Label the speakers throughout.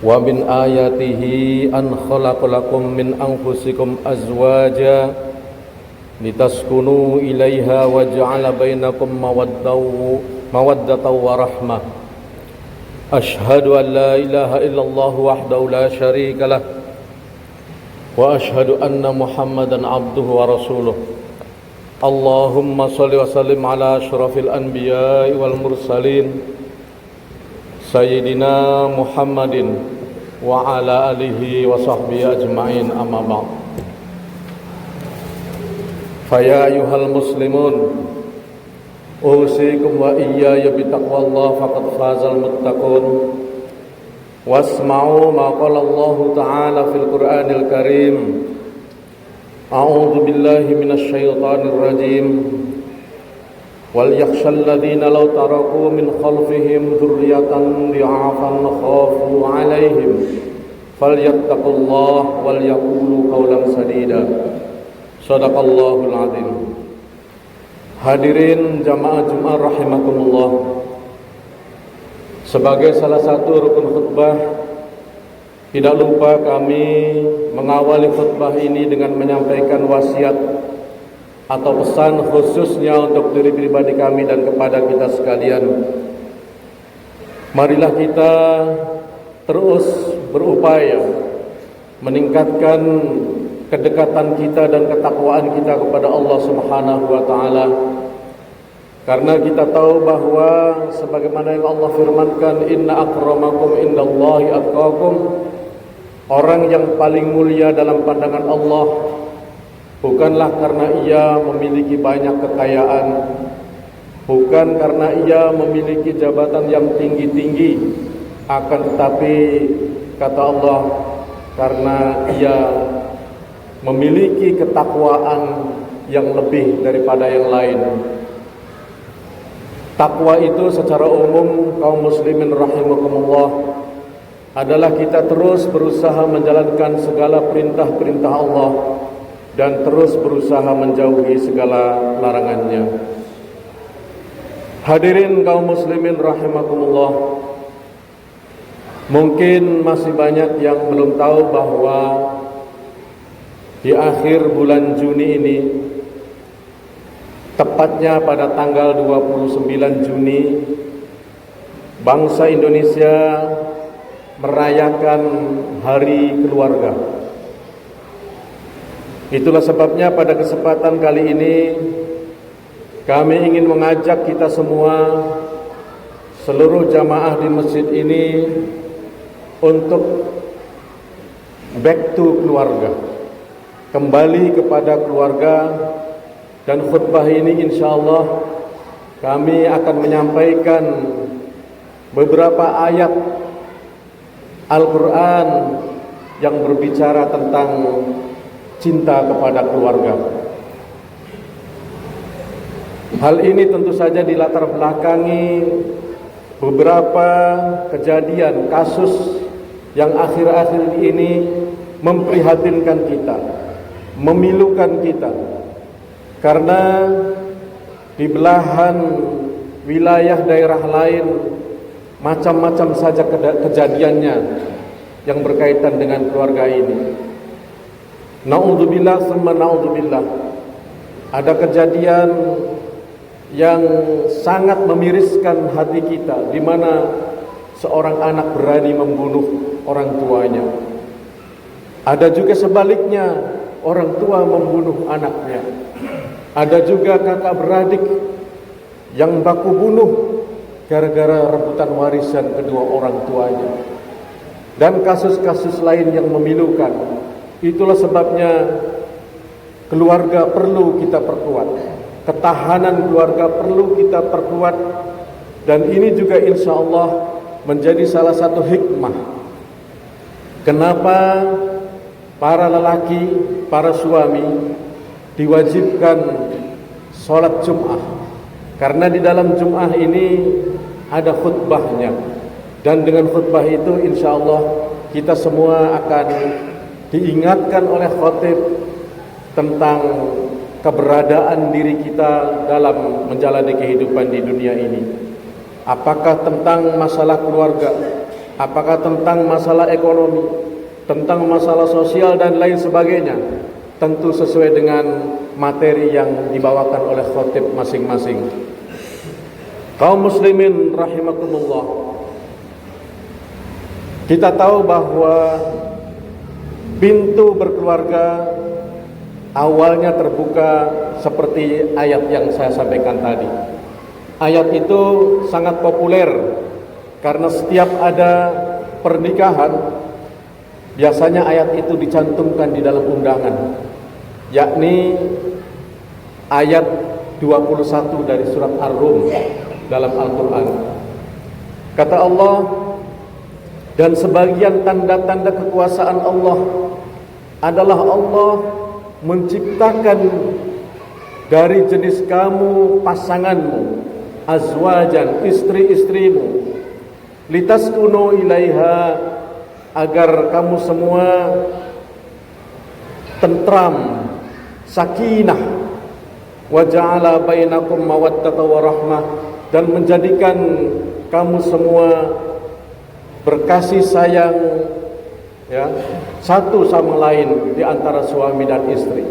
Speaker 1: Wa min ayatihi an khalaqalakum min anfusikum azwaja litaskunu ilaiha wa ja'ala bainakum mawaddatan wa rahmah. Ashhadu an la ilaha illallah wahdahu la syarika lah wa ashhadu anna Muhammadan abduhu wa rasuluh. Allahumma shalli wa sallim ala asyrafil anbiya'i wal mursalin Sayyidina Muhammadin wa ala alihi wa sahbihi ajma'in, amma ba'd. Faya ayyuhal muslimun, usikum wa iyaya bitaqwallah faqad fazal muttaqun. Wasma'u ma qala Allah ta'ala fil Qur'anil Karim. A'udzu billahi minasy syaithanir rajim. Wal yakhshal ladzina law taraku min khalfihim dzurriyyatan dhi'afan khafu 'alaihim falyattaqullaha wal yaqulu qawlan sadida. Shadaqallahul azim. Hadirin jamaah Jumat rahimakumullah. Sebagai salah satu rukun khutbah, tidak lupa kami mengawali khutbah ini dengan menyampaikan wasiat atau pesan khususnya untuk diri pribadi kami dan kepada kita sekalian. Marilah kita terus berupaya meningkatkan kedekatan kita dan ketakwaan kita kepada Allah Subhanahu wa taala. Karena kita tahu bahwa sebagaimana yang Allah firmankan, inna akramakum indallahi atqakum, orang yang paling mulia dalam pandangan Allah bukanlah karena ia memiliki banyak kekayaan, bukan karena ia memiliki jabatan yang tinggi-tinggi, akan tetapi kata Allah, karena ia memiliki ketakwaan yang lebih daripada yang lain. Takwa itu secara umum kaum muslimin rahimakumullah adalah kita terus berusaha menjalankan segala perintah-perintah Allah dan terus berusaha menjauhi segala larangannya. Hadirin kaum muslimin rahimakumullah, mungkin masih banyak yang belum tahu bahwa di akhir bulan Juni ini, tepatnya pada tanggal 29 Juni, bangsa Indonesia merayakan Hari Keluarga. Itulah sebabnya pada kesempatan kali ini kami ingin mengajak kita semua, seluruh jamaah di masjid ini, untuk back to keluarga, kembali kepada keluarga. Dan khutbah ini insyaallah kami akan menyampaikan beberapa ayat Al-Quran yang berbicara tentang cinta kepada keluarga. Hal ini tentu saja dilatar belakangi beberapa kejadian, kasus yang akhir-akhir ini memprihatinkan kita, memilukan kita. Karena di belahan wilayah daerah lain macam-macam saja kejadiannya yang berkaitan dengan keluarga ini. Na'udzubillah summa na'udzubillah. Ada kejadian yang sangat memiriskan hati kita, di mana seorang anak berani membunuh orang tuanya. Ada juga sebaliknya, orang tua membunuh anaknya. Ada juga kakak beradik yang baku bunuh gara-gara rebutan warisan kedua orang tuanya. Dan kasus-kasus lain yang memilukan. Itulah sebabnya keluarga perlu kita perkuat, ketahanan keluarga perlu kita perkuat. Dan ini juga insya Allah menjadi salah satu hikmah kenapa para lelaki, para suami diwajibkan sholat Jum'ah. Karena di dalam Jum'ah ini ada khutbahnya. Dan dengan khutbah itu insya Allah kita semua akan diingatkan oleh khatib tentang keberadaan diri kita dalam menjalani kehidupan di dunia ini. Apakah tentang masalah keluarga, apakah tentang masalah ekonomi, tentang masalah sosial dan lain sebagainya, tentu sesuai dengan materi yang dibawakan oleh khatib masing-masing. Kaum muslimin rahimakumullah, kita tahu bahwa pintu berkeluarga awalnya terbuka seperti ayat yang saya sampaikan tadi. Ayat itu sangat populer karena setiap ada pernikahan biasanya ayat itu dicantumkan di dalam undangan, yakni ayat 21 dari surat Ar-Rum dalam Al-Quran. Kata Allah, dan sebagian tanda-tanda kekuasaan Allah adalah Allah menciptakan dari jenis kamu pasanganmu, azwajan, istri-istrimu, litaskunu ilaiha, agar kamu semua tentram, sakinah, wa ja'ala bainakum mawaddata wa rahmah, dan menjadikan kamu semua berkasih sayang, ya, satu sama lain di antara suami dan istri.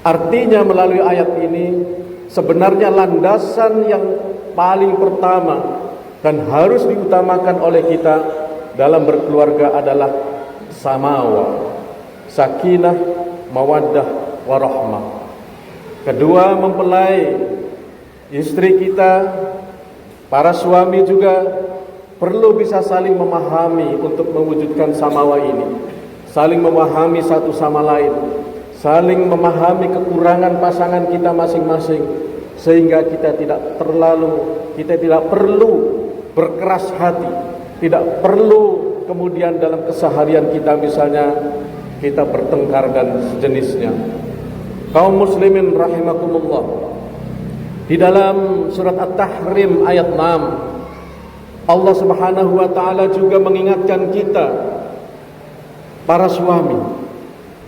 Speaker 1: Artinya melalui ayat ini sebenarnya landasan yang paling pertama dan harus diutamakan oleh kita dalam berkeluarga adalah samawa, sakinah, mawaddah, warahmah. Kedua, mempelai istri kita, para suami juga perlu bisa saling memahami untuk mewujudkan samawa ini, saling memahami satu sama lain, saling memahami kekurangan pasangan kita masing-masing, sehingga kita tidak perlu berkeras hati, tidak perlu kemudian dalam keseharian kita misalnya kita bertengkar dan sejenisnya. Kaum muslimin rahimakumullah, di dalam surat At-Tahrim ayat 6 Allah Subhanahu wa taala juga mengingatkan kita, para suami,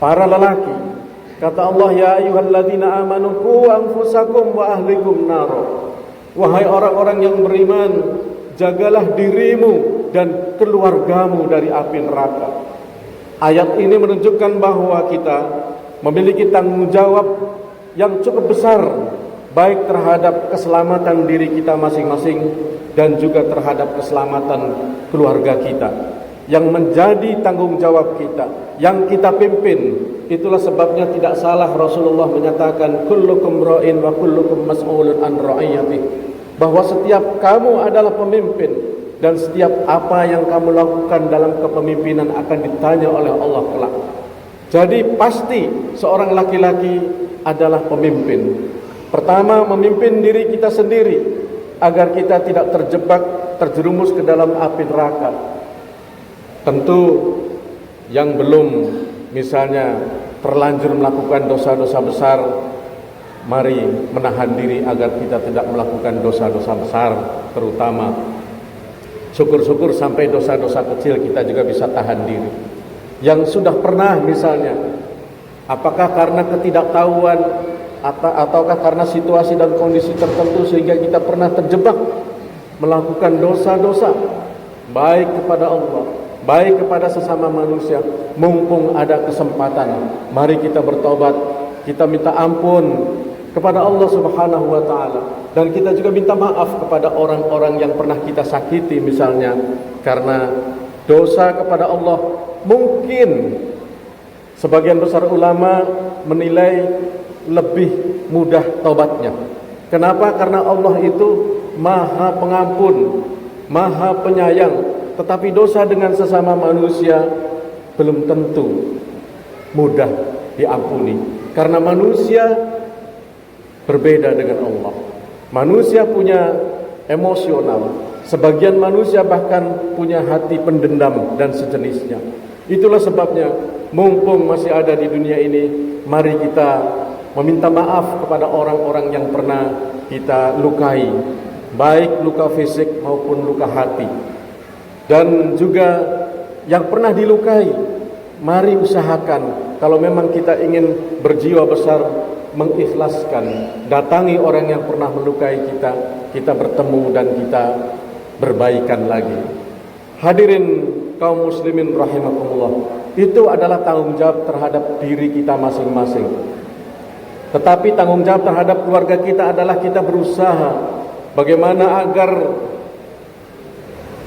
Speaker 1: para lelaki. Kata Allah, ya ayyuhalladzina amanu qu anfusakum wa ahlikum naro. Wahai orang-orang yang beriman, jagalah dirimu dan keluargamu dari api neraka. Ayat ini menunjukkan bahwa kita memiliki tanggung jawab yang cukup besar, baik terhadap keselamatan diri kita masing-masing dan juga terhadap keselamatan keluarga kita, yang menjadi tanggung jawab kita, yang kita pimpin. Itulah sebabnya tidak salah Rasulullah menyatakan kullukum ra'in wa kullukum mas'ulun an ra'iyatih, bahwa setiap kamu adalah pemimpin dan setiap apa yang kamu lakukan dalam kepemimpinan akan ditanya oleh Allah kelak. Jadi pasti seorang laki-laki adalah pemimpin. Pertama, memimpin diri kita sendiri agar kita tidak terjerumus ke dalam api neraka. Tentu yang belum misalnya terlanjur melakukan dosa-dosa besar, mari menahan diri agar kita tidak melakukan dosa-dosa besar, terutama syukur-syukur sampai dosa-dosa kecil kita juga bisa tahan diri. Yang sudah pernah misalnya, apakah karena ketidaktahuan ataukah karena situasi dan kondisi tertentu sehingga kita pernah terjebak melakukan dosa-dosa, baik kepada Allah, baik kepada sesama manusia. Mumpung ada kesempatan, mari kita bertobat, kita minta ampun kepada Allah Subhanahu wa taala, dan kita juga minta maaf kepada orang-orang yang pernah kita sakiti misalnya, karena dosa kepada Allah mungkin sebagian besar ulama menilai lebih mudah taubatnya. Kenapa? Karena Allah itu Maha Pengampun, Maha Penyayang. Tetapi dosa dengan sesama manusia belum tentu mudah diampuni, karena manusia berbeda dengan Allah. Manusia punya emosional, sebagian manusia bahkan punya hati pendendam dan sejenisnya. Itulah sebabnya mumpung masih ada di dunia ini, mari kita meminta maaf kepada orang-orang yang pernah kita lukai, baik luka fisik maupun luka hati. Dan juga yang pernah dilukai, mari usahakan kalau memang kita ingin berjiwa besar, mengikhlaskan, datangi orang yang pernah melukai kita, kita bertemu dan kita berbaikan lagi. Hadirin kaum muslimin rahimakumullah, itu adalah tanggung jawab terhadap diri kita masing-masing. Tetapi tanggung jawab terhadap keluarga kita adalah kita berusaha bagaimana agar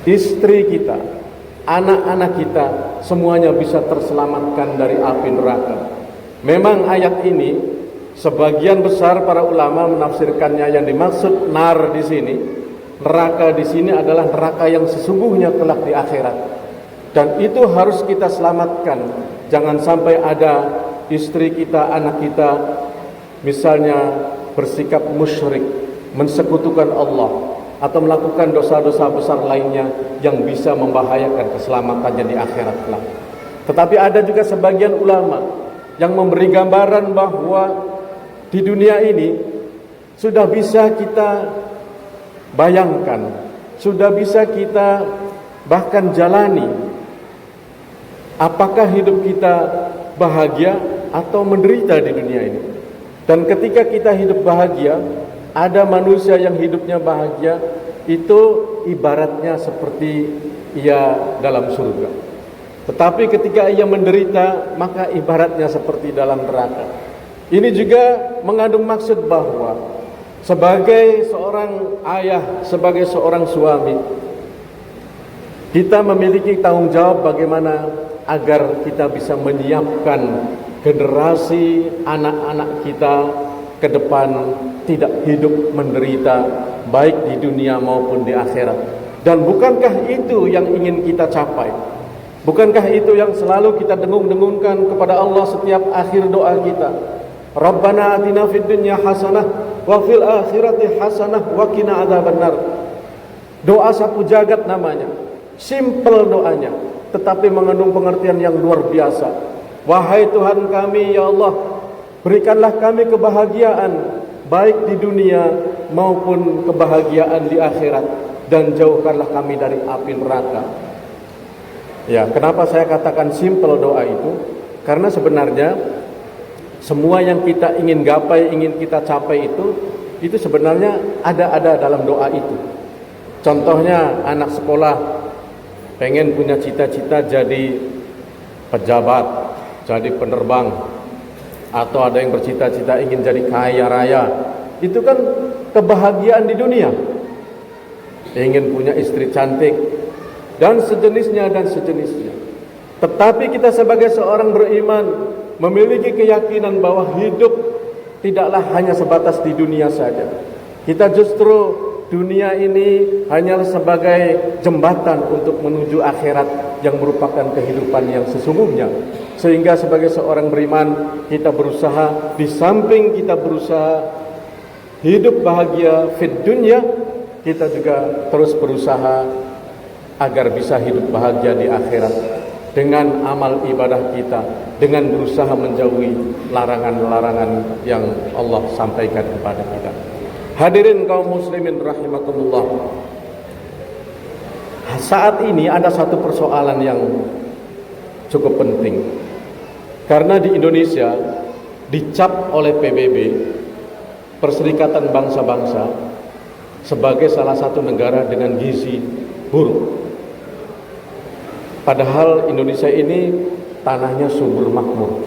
Speaker 1: istri kita, anak-anak kita semuanya bisa terselamatkan dari api neraka. Memang ayat ini sebagian besar para ulama menafsirkannya yang dimaksud nar di sini, neraka di sini adalah neraka yang sesungguhnya kelak di akhirat. Dan itu harus kita selamatkan. Jangan sampai ada istri kita, anak kita misalnya bersikap musyrik, mensekutukan Allah, atau melakukan dosa-dosa besar lainnya yang bisa membahayakan keselamatannya di akhirat kelak. Tetapi ada juga sebagian ulama yang memberi gambaran bahwa di dunia ini sudah bisa kita bayangkan, sudah bisa kita bahkan jalani apakah hidup kita bahagia atau menderita di dunia ini. Dan ketika kita hidup bahagia, ada manusia yang hidupnya bahagia, itu ibaratnya seperti ia dalam surga. Tetapi ketika ia menderita, maka ibaratnya seperti dalam neraka. Ini juga mengandung maksud bahwa sebagai seorang ayah, sebagai seorang suami, kita memiliki tanggung jawab bagaimana agar kita bisa menyiapkan generasi anak-anak kita ke depan tidak hidup menderita baik di dunia maupun di akhirat. Dan bukankah itu yang ingin kita capai? Bukankah itu yang selalu kita dengung-dengungkan kepada Allah setiap akhir doa kita? Rabbana atina fid dunya hasanah wa fil akhirati hasanah wa qina adzabannar. Doa sapu jagat namanya. Simple doanya, tetapi mengandung pengertian yang luar biasa. Wahai Tuhan kami, ya Allah, berikanlah kami kebahagiaan baik di dunia maupun kebahagiaan di akhirat, dan jauhkanlah kami dari api neraka. Ya, kenapa saya katakan simple doa itu? Karena sebenarnya semua yang kita ingin gapai, ingin kita capai itu sebenarnya ada dalam doa itu. Contohnya anak sekolah pengen punya cita-cita jadi pejabat, jadi penerbang, atau ada yang bercita-cita ingin jadi kaya raya. Itu kan kebahagiaan di dunia. Ingin punya istri cantik dan sejenisnya. Tetapi kita sebagai seorang beriman memiliki keyakinan bahwa hidup tidaklah hanya sebatas di dunia saja. Kita justru dunia ini hanyalah sebagai jembatan untuk menuju akhirat yang merupakan kehidupan yang sesungguhnya. Sehingga sebagai seorang beriman kita berusaha, di samping kita berusaha hidup bahagia fid dunya, kita juga terus berusaha agar bisa hidup bahagia di akhirat dengan amal ibadah kita, dengan berusaha menjauhi larangan-larangan yang Allah sampaikan kepada kita. Hadirin kaum muslimin rahimakumullah. Saat ini ada satu persoalan yang cukup penting. Karena di Indonesia dicap oleh PBB, Perserikatan Bangsa-Bangsa, sebagai salah satu negara dengan gizi buruk. Padahal Indonesia ini tanahnya subur makmur.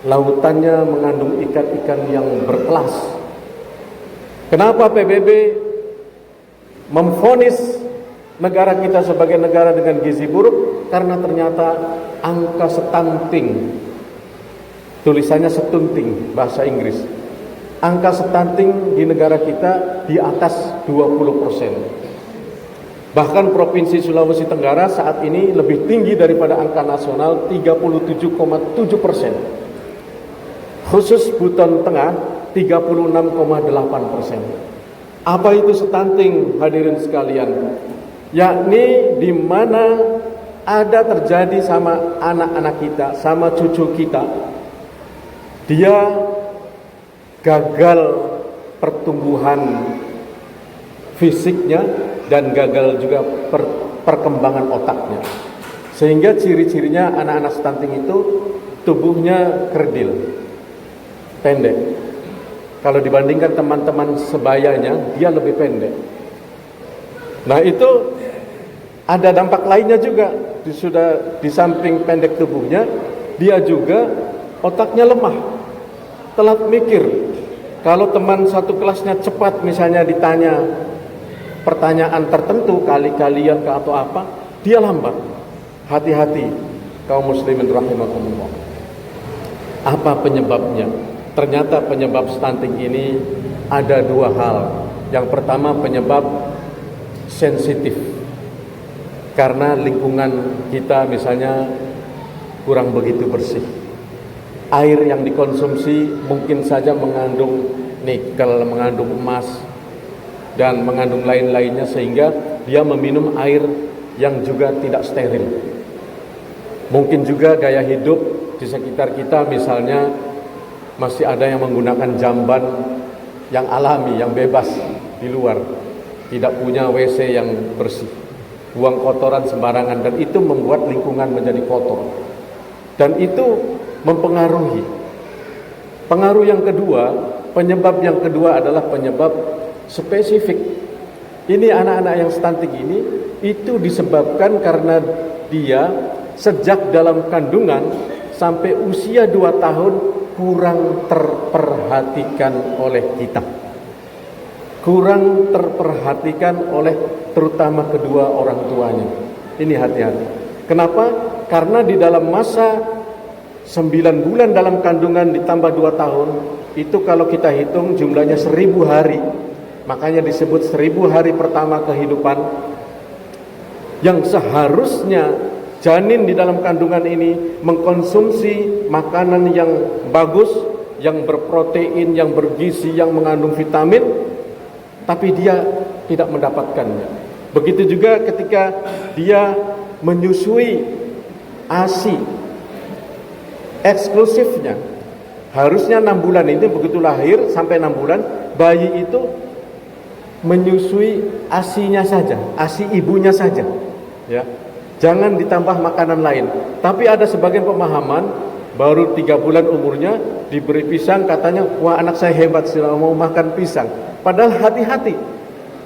Speaker 1: Lautannya mengandung ikan-ikan yang berkelas. Kenapa PBB memvonis negara kita sebagai negara dengan gizi buruk? Karena ternyata angka stunting, tulisannya stunting bahasa Inggris, angka stunting di negara kita di atas 20%. Bahkan Provinsi Sulawesi Tenggara saat ini lebih tinggi daripada angka nasional 37,7%. Khusus Buton Tengah 36,8%. Apa itu stunting, hadirin sekalian? Yakni di mana ada terjadi sama anak-anak kita, sama cucu kita, dia gagal pertumbuhan fisiknya dan gagal juga perkembangan otaknya. Sehingga ciri-cirinya anak-anak stunting itu tubuhnya kerdil, pendek. Kalau dibandingkan teman-teman sebayanya, dia lebih pendek. Nah itu Ada dampak lainnya juga, sudah di samping pendek tubuhnya, dia juga otaknya lemah, telat mikir. Kalau teman satu kelasnya cepat misalnya ditanya pertanyaan tertentu, kali-kalian ke atau apa, dia lambat. Hati-hati kaum muslimin rahimakumullah. Apa penyebabnya? Ternyata penyebab stunting ini ada dua hal. Yang pertama, penyebab sensitif. Karena lingkungan kita misalnya kurang begitu bersih. Air yang dikonsumsi mungkin saja mengandung nikel, mengandung emas, dan mengandung lain-lainnya, sehingga dia meminum air yang juga tidak steril. Mungkin juga gaya hidup di sekitar kita misalnya masih ada yang menggunakan jamban yang alami, yang bebas di luar, tidak punya WC yang bersih, buang kotoran sembarangan, dan itu membuat lingkungan menjadi kotor, dan itu mempengaruhi. Pengaruh yang kedua, penyebab yang kedua adalah penyebab spesifik. Ini anak-anak yang stunting ini itu disebabkan karena dia sejak dalam kandungan sampai usia 2 tahun kurang terperhatikan oleh kita. Kurang terperhatikan oleh terutama kedua orang tuanya. Ini hati-hati. Kenapa? Karena di dalam masa 9 bulan dalam kandungan ditambah 2 tahun, itu kalau kita hitung jumlahnya 1000 hari. Makanya disebut 1000 hari pertama kehidupan, yang seharusnya janin di dalam kandungan ini mengkonsumsi makanan yang bagus, yang berprotein, yang bergizi, yang mengandung vitamin, tapi dia tidak mendapatkannya. Begitu juga ketika dia menyusui ASI eksklusifnya. Harusnya 6 bulan ini begitu lahir sampai 6 bulan, bayi itu menyusui ASI-nya saja, ASI ibunya saja, ya. Jangan ditambah makanan lain. Tapi ada sebagian pemahaman baru 3 bulan umurnya diberi pisang, katanya wah anak saya hebat sudah mau makan pisang. Padahal hati-hati,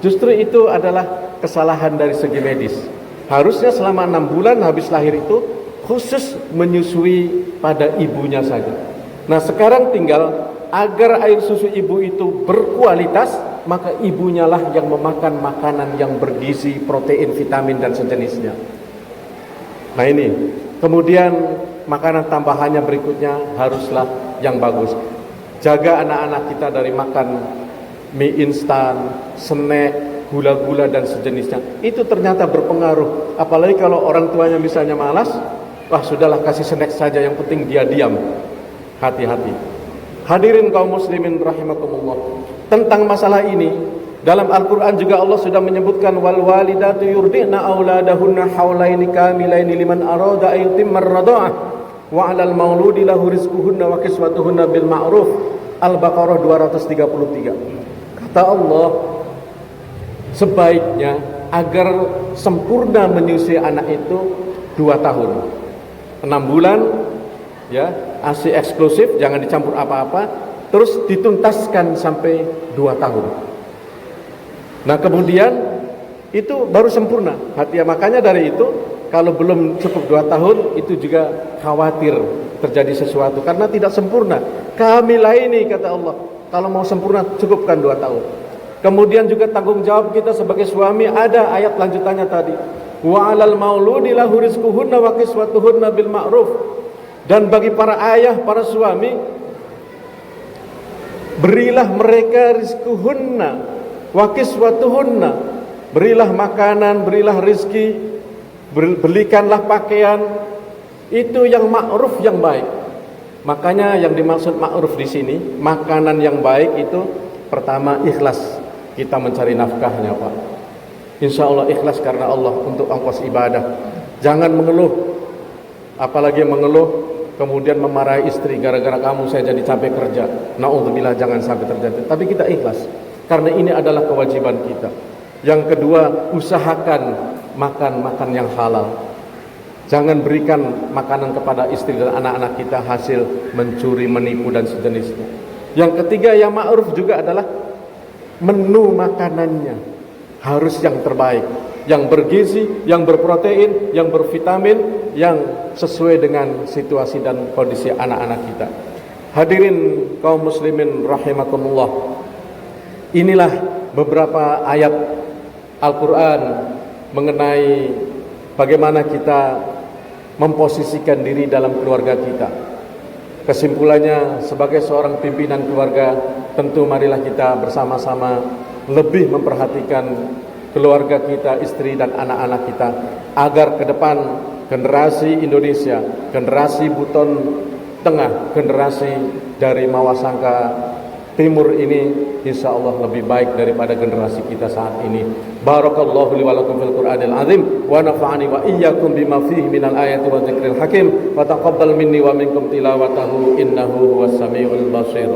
Speaker 1: justru itu adalah kesalahan dari segi medis. Harusnya selama 6 bulan habis lahir itu khusus menyusui pada ibunya saja. Nah sekarang tinggal agar air susu ibu itu berkualitas, maka ibunya lah yang memakan makanan yang bergizi, protein, vitamin dan sejenisnya. Nah ini, kemudian makanan tambahannya berikutnya haruslah yang bagus. Jaga anak-anak kita dari makan mie instan, snack, gula-gula dan sejenisnya. Itu ternyata berpengaruh. Apalagi kalau orang tuanya misalnya malas, wah sudahlah kasih snack saja, yang penting dia diam. Hati-hati. Hadirin kaum muslimin rahimakumullah. Tentang masalah ini, dalam Al-Quran juga Allah sudah menyebutkan wal walidatu yurdi'na auladahunna haulaini kamilaini liman arada ayyutimma ar-radha'ah wa 'alal mauludi lahu rizquhunna wa kiswatuhunna bil ma'ruf. Al-Baqarah 233. Kata Allah, sebaiknya agar sempurna menyusui anak itu 2 tahun. 6 bulan ya, ASI eksklusif, jangan dicampur apa-apa, terus dituntaskan sampai 2 tahun. Nah kemudian itu baru sempurna hati ya. Makanya dari itu kalau belum cukup 2 tahun itu juga khawatir terjadi sesuatu karena tidak sempurna. Kamilaini kata Allah, kalau mau sempurna cukupkan 2 tahun. Kemudian juga tanggung jawab kita sebagai suami, ada ayat lanjutannya tadi, wa 'alal mauludi lahu rizquhunna wa kiswatuhunna bil ma'ruf. Dan bagi para ayah, para suami, berilah mereka rizquhunna wa kiswatuhunna, berilah makanan, berilah rizki, belikanlah pakaian, itu yang ma'ruf, yang baik. Makanya yang dimaksud ma'ruf di sini, makanan yang baik itu pertama ikhlas kita mencari nafkahnya, Pak. Insya Allah ikhlas karena Allah untuk ongkos ibadah. Jangan mengeluh, apalagi mengeluh kemudian memarahi istri gara-gara kamu saya jadi capek kerja. Na'udzubillah, jangan sampai terjadi. Tapi kita ikhlas karena ini adalah kewajiban kita. Yang kedua, usahakan makan yang halal. Jangan berikan makanan kepada istri dan anak-anak kita hasil mencuri, menipu dan sejenisnya. Yang ketiga yang ma'ruf juga adalah menu makanannya harus yang terbaik. yang bergizi, yang berprotein, yang bervitamin, yang sesuai dengan situasi dan kondisi anak-anak kita. Hadirin kaum muslimin rahimakumullah, inilah beberapa ayat Al-Quran mengenai bagaimana kita memposisikan diri dalam keluarga kita. Kesimpulannya, sebagai seorang pimpinan keluarga, tentu marilah kita bersama-sama lebih memperhatikan keluarga kita, istri dan anak-anak kita, agar ke depan generasi Indonesia, generasi Buton Tengah, generasi dari Mawasangka Timur ini insya Allah lebih baik daripada generasi kita saat ini. Barakallahu li wa lakum fil Qur'anil azim wa nafa'ani wa iyyakum bima fihi minal ayati wa dzikril hakim wa taqabbal minni wa minkum tilawatahu innahu huwas samiul basir.